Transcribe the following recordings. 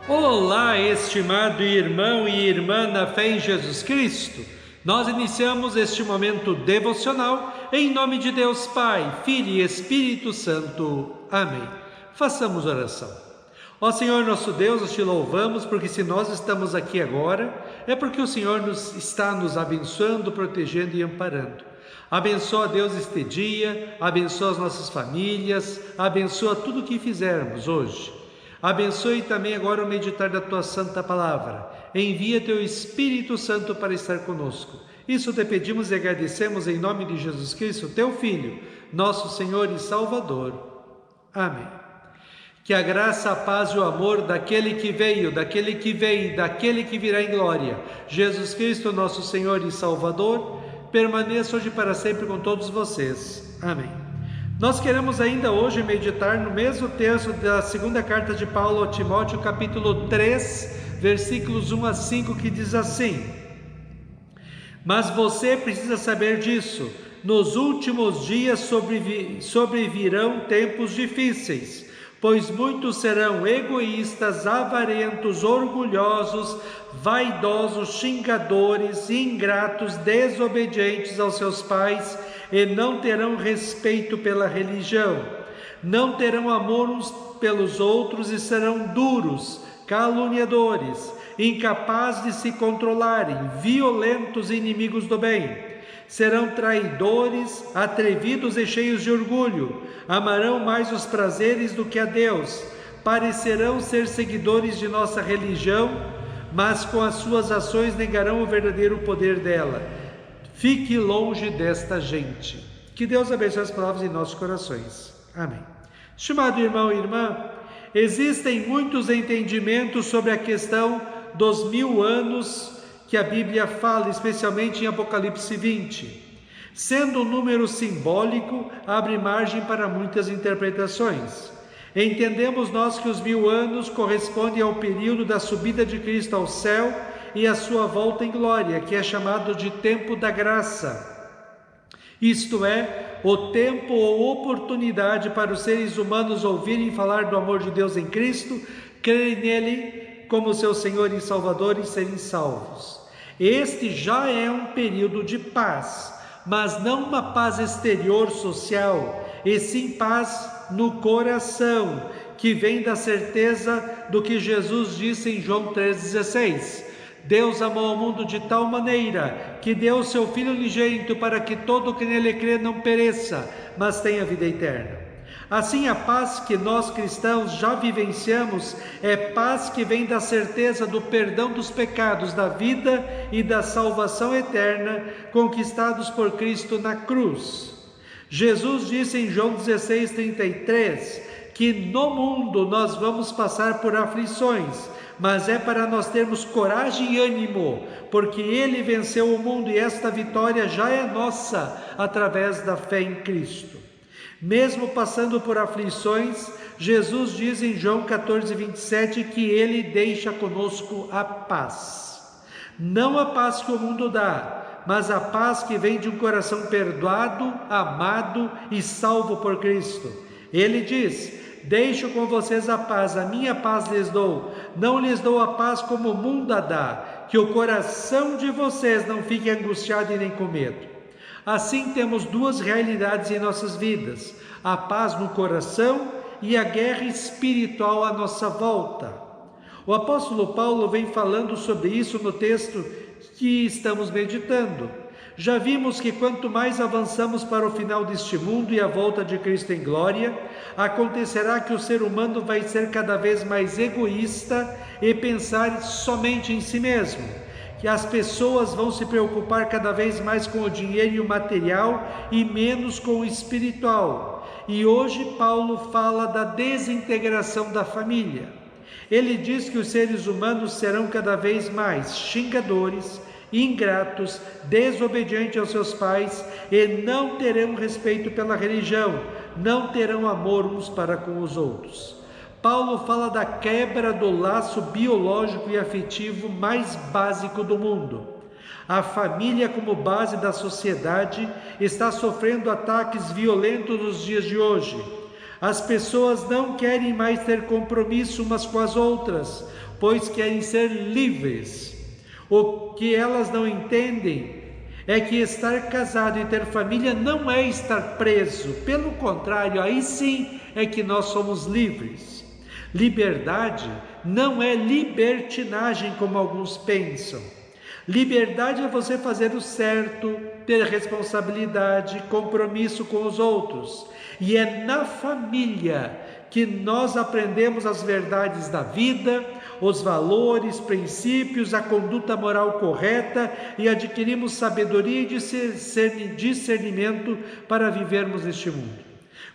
Olá, estimado irmão e irmã na fé em Jesus Cristo. Nós iniciamos este momento devocional em nome de Deus Pai, Filho e Espírito Santo. Amém. Façamos oração. Ó Senhor nosso Deus, nós te louvamos porque se nós estamos aqui agora, é porque o Senhor está nos abençoando, protegendo e amparando. Abençoa, Deus, este dia, abençoa as nossas famílias, abençoa tudo o que fizermos hoje. Abençoe também agora o meditar da Tua Santa Palavra. Envia Teu Espírito Santo para estar conosco. Isso te pedimos e agradecemos em nome de Jesus Cristo, Teu Filho, nosso Senhor e Salvador. Amém. Que a graça, a paz e o amor daquele que veio, daquele que vem, daquele que virá em glória, Jesus Cristo, nosso Senhor e Salvador, permaneça hoje para sempre com todos vocês. Amém. Nós queremos ainda hoje meditar no mesmo texto da segunda carta de Paulo a Timóteo, capítulo 3, versículos 1 a 5, que diz assim: Mas você precisa saber disso, nos últimos dias sobrevirão tempos difíceis, pois muitos serão egoístas, avarentos, orgulhosos, vaidosos, xingadores, ingratos, desobedientes aos seus pais, e não terão respeito pela religião, não terão amor uns pelos outros e serão duros, caluniadores, incapazes de se controlarem, violentos e inimigos do bem. Serão traidores, atrevidos e cheios de orgulho, amarão mais os prazeres do que a Deus, parecerão ser seguidores de nossa religião, mas com as suas ações negarão o verdadeiro poder dela. Fique longe desta gente. Que Deus abençoe as palavras em nossos corações. Amém. Estimado irmão e irmã, existem muitos entendimentos sobre a questão dos 1000 anos que a Bíblia fala, especialmente em Apocalipse 20. Sendo um número simbólico, abre margem para muitas interpretações. Entendemos nós que os 1000 anos correspondem ao período da subida de Cristo ao céu e a sua volta em glória, que é chamado de tempo da graça. Isto é, o tempo ou oportunidade para os seres humanos ouvirem falar do amor de Deus em Cristo, crerem nele como seu Senhor e Salvador e serem salvos. Este já é um período de paz, mas não uma paz exterior social, e sim paz no coração, que vem da certeza do que Jesus disse em João 3,16. Deus amou o mundo de tal maneira que deu o seu Filho unigênito para que todo o que nele crê não pereça, mas tenha vida eterna. Assim, a paz que nós cristãos já vivenciamos é paz que vem da certeza do perdão dos pecados, da vida e da salvação eterna conquistados por Cristo na cruz. Jesus disse em João 16:33 que no mundo nós vamos passar por aflições, mas é para nós termos coragem e ânimo, porque Ele venceu o mundo e esta vitória já é nossa através da fé em Cristo. Mesmo passando por aflições, Jesus diz em João 14:27 que Ele deixa conosco a paz. Não a paz que o mundo dá, mas a paz que vem de um coração perdoado, amado e salvo por Cristo. Ele diz: Deixo com vocês a paz, a minha paz lhes dou. Não lhes dou a paz como o mundo a dá, que o coração de vocês não fique angustiado e nem com medo. Assim temos duas realidades em nossas vidas: a paz no coração e a guerra espiritual à nossa volta. O apóstolo Paulo vem falando sobre isso no texto que estamos meditando. Já vimos que quanto mais avançamos para o final deste mundo e a volta de Cristo em glória, acontecerá que o ser humano vai ser cada vez mais egoísta e pensar somente em si mesmo, que as pessoas vão se preocupar cada vez mais com o dinheiro e o material e menos com o espiritual. E hoje Paulo fala da desintegração da família. Ele diz que os seres humanos serão cada vez mais xingadores, ingratos, desobedientes aos seus pais e não terão respeito pela religião, não terão amor uns para com os outros. Paulo fala da quebra do laço biológico e afetivo mais básico do mundo. A família, como base da sociedade, está sofrendo ataques violentos nos dias de hoje. As pessoas não querem mais ter compromisso umas com as outras. pois querem ser livres. O que elas não entendem é que estar casado e ter família não é estar preso. Pelo contrário, aí sim é que nós somos livres. Liberdade não é libertinagem, como alguns pensam. Liberdade é você fazer o certo, ter responsabilidade, compromisso com os outros. E é na família que nós aprendemos as verdades da vida, os valores, princípios, a conduta moral correta e adquirimos sabedoria e discernimento para vivermos neste mundo.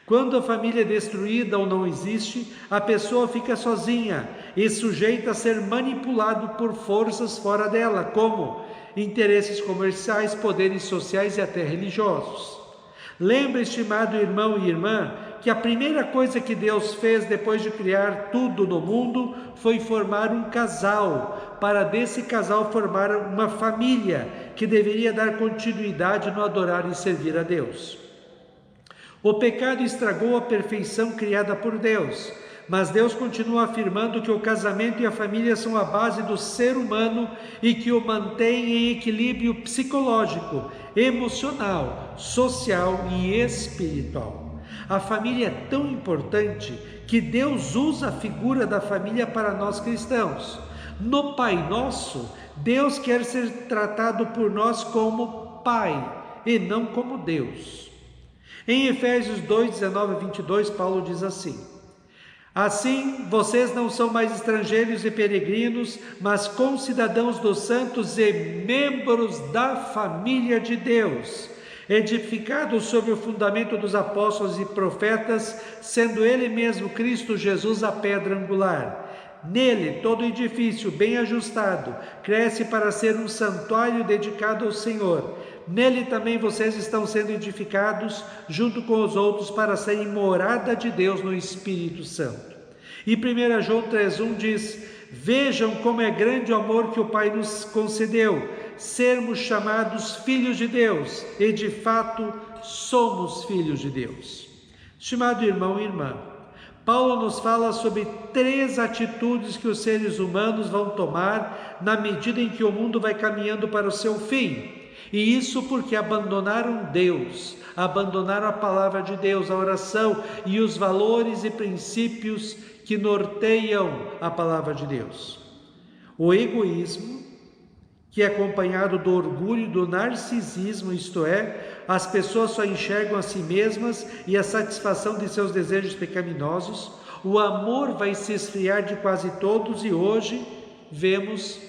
Quando a família é destruída ou não existe, a pessoa fica sozinha e sujeita a ser manipulado por forças fora dela, como interesses comerciais, poderes sociais e até religiosos. Lembre, estimado irmão e irmã, que a primeira coisa que Deus fez depois de criar tudo no mundo foi formar um casal, para desse casal formar uma família que deveria dar continuidade no adorar e servir a Deus. O pecado estragou a perfeição criada por Deus, mas Deus continua afirmando que o casamento e a família são a base do ser humano e que o mantém em equilíbrio psicológico, emocional, social e espiritual. A família é tão importante que Deus usa a figura da família para nós cristãos. No Pai Nosso, Deus quer ser tratado por nós como Pai e não como Deus. Em Efésios 2, 19 a 22, Paulo diz assim: assim, vocês não são mais estrangeiros e peregrinos, mas concidadãos dos santos e membros da família de Deus, edificados sobre o fundamento dos apóstolos e profetas, sendo Ele mesmo, Cristo Jesus, a pedra angular. Nele, todo edifício bem ajustado cresce para ser um santuário dedicado ao Senhor. Nele também vocês estão sendo edificados, junto com os outros, para serem morada de Deus no Espírito Santo. E 1 João 3,1 diz: vejam como é grande o amor que o Pai nos concedeu, sermos chamados filhos de Deus, e de fato somos filhos de Deus. Estimado irmão e irmã, Paulo nos fala sobre 3 atitudes que os seres humanos vão tomar na medida em que o mundo vai caminhando para o seu fim. E isso porque abandonaram Deus, abandonaram a palavra de Deus, a oração e os valores e princípios que norteiam a palavra de Deus. O egoísmo, que é acompanhado do orgulho e do narcisismo, isto é, as pessoas só enxergam a si mesmas e a satisfação de seus desejos pecaminosos. O amor vai se esfriar de quase todos e hoje vemos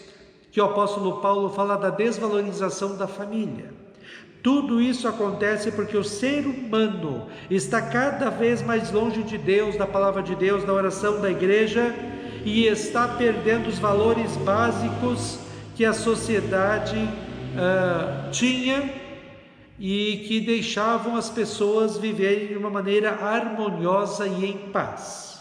que o apóstolo Paulo fala da desvalorização da família. Tudo isso acontece porque o ser humano está cada vez mais longe de Deus, da palavra de Deus, da oração da igreja, e está perdendo os valores básicos que a sociedade tinha e que deixavam as pessoas viverem de uma maneira harmoniosa e em paz.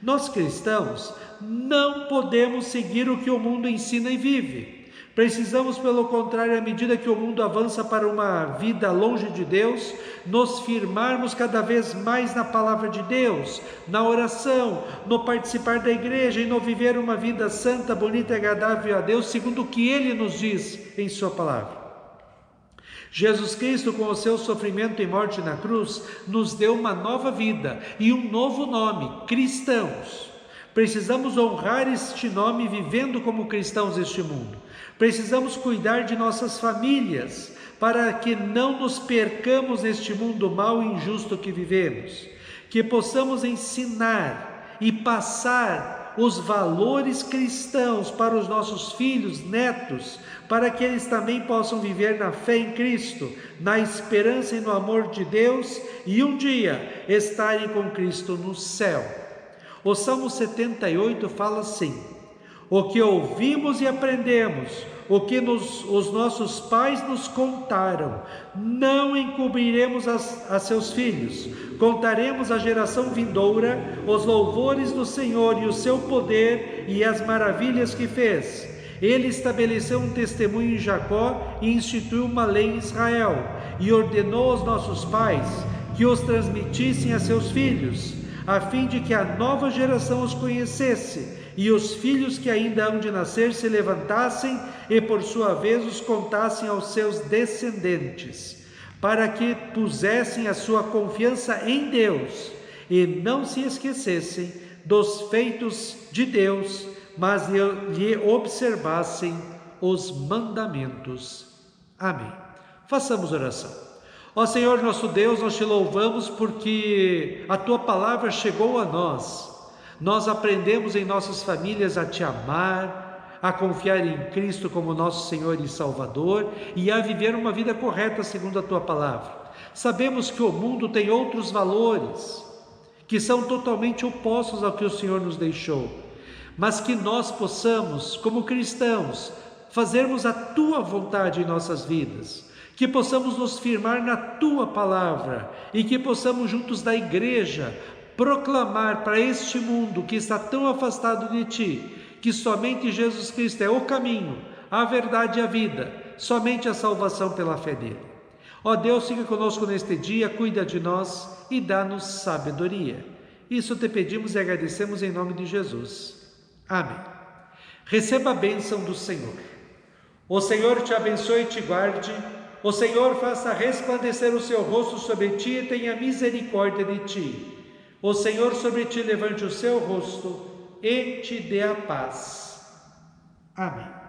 Nós cristãos não podemos seguir o que o mundo ensina e vive. Precisamos, pelo contrário, à medida que o mundo avança para uma vida longe de Deus, nos firmarmos cada vez mais na palavra de Deus, na oração, no participar da igreja e no viver uma vida santa, bonita e agradável a Deus, segundo o que Ele nos diz em Sua palavra. Jesus Cristo, com o seu sofrimento e morte na cruz, nos deu uma nova vida e um novo nome: cristãos. Precisamos honrar este nome vivendo como cristãos neste mundo. Precisamos cuidar de nossas famílias para que não nos percamos neste mundo mau e injusto que vivemos. Que possamos ensinar e passar os valores cristãos para os nossos filhos, netos, para que eles também possam viver na fé em Cristo, na esperança e no amor de Deus e um dia estarem com Cristo no céu. O Salmo 78 fala assim: o que ouvimos e aprendemos, o que os nossos pais nos contaram, não encobriremos a seus filhos. Contaremos à geração vindoura os louvores do Senhor e o seu poder e as maravilhas que fez. Ele estabeleceu um testemunho em Jacó e instituiu uma lei em Israel, e ordenou aos nossos pais que os transmitissem a seus filhos, a fim de que a nova geração os conhecesse e os filhos que ainda hão de nascer se levantassem e por sua vez os contassem aos seus descendentes, para que pusessem a sua confiança em Deus e não se esquecessem dos feitos de Deus, mas lhe observassem os mandamentos. Amém. Façamos oração. Ó Senhor nosso Deus, nós te louvamos porque a tua palavra chegou a nós. Nós aprendemos em nossas famílias a te amar, a confiar em Cristo como nosso Senhor e Salvador e a viver uma vida correta segundo a tua palavra. Sabemos que o mundo tem outros valores que são totalmente opostos ao que o Senhor nos deixou, mas que nós possamos, como cristãos, fazermos a tua vontade em nossas vidas, que possamos nos firmar na tua palavra e que possamos juntos da igreja proclamar para este mundo que está tão afastado de ti, que somente Jesus Cristo é o caminho, a verdade e a vida, somente a salvação pela fé dele. Ó Deus, fica conosco neste dia, cuida de nós e dá-nos sabedoria. Isso te pedimos e agradecemos em nome de Jesus. Amém. Receba a bênção do Senhor. O Senhor te abençoe e te guarde. O Senhor faça resplandecer o seu rosto sobre ti e tenha misericórdia de ti. O Senhor sobre ti levante o seu rosto e te dê a paz. Amém.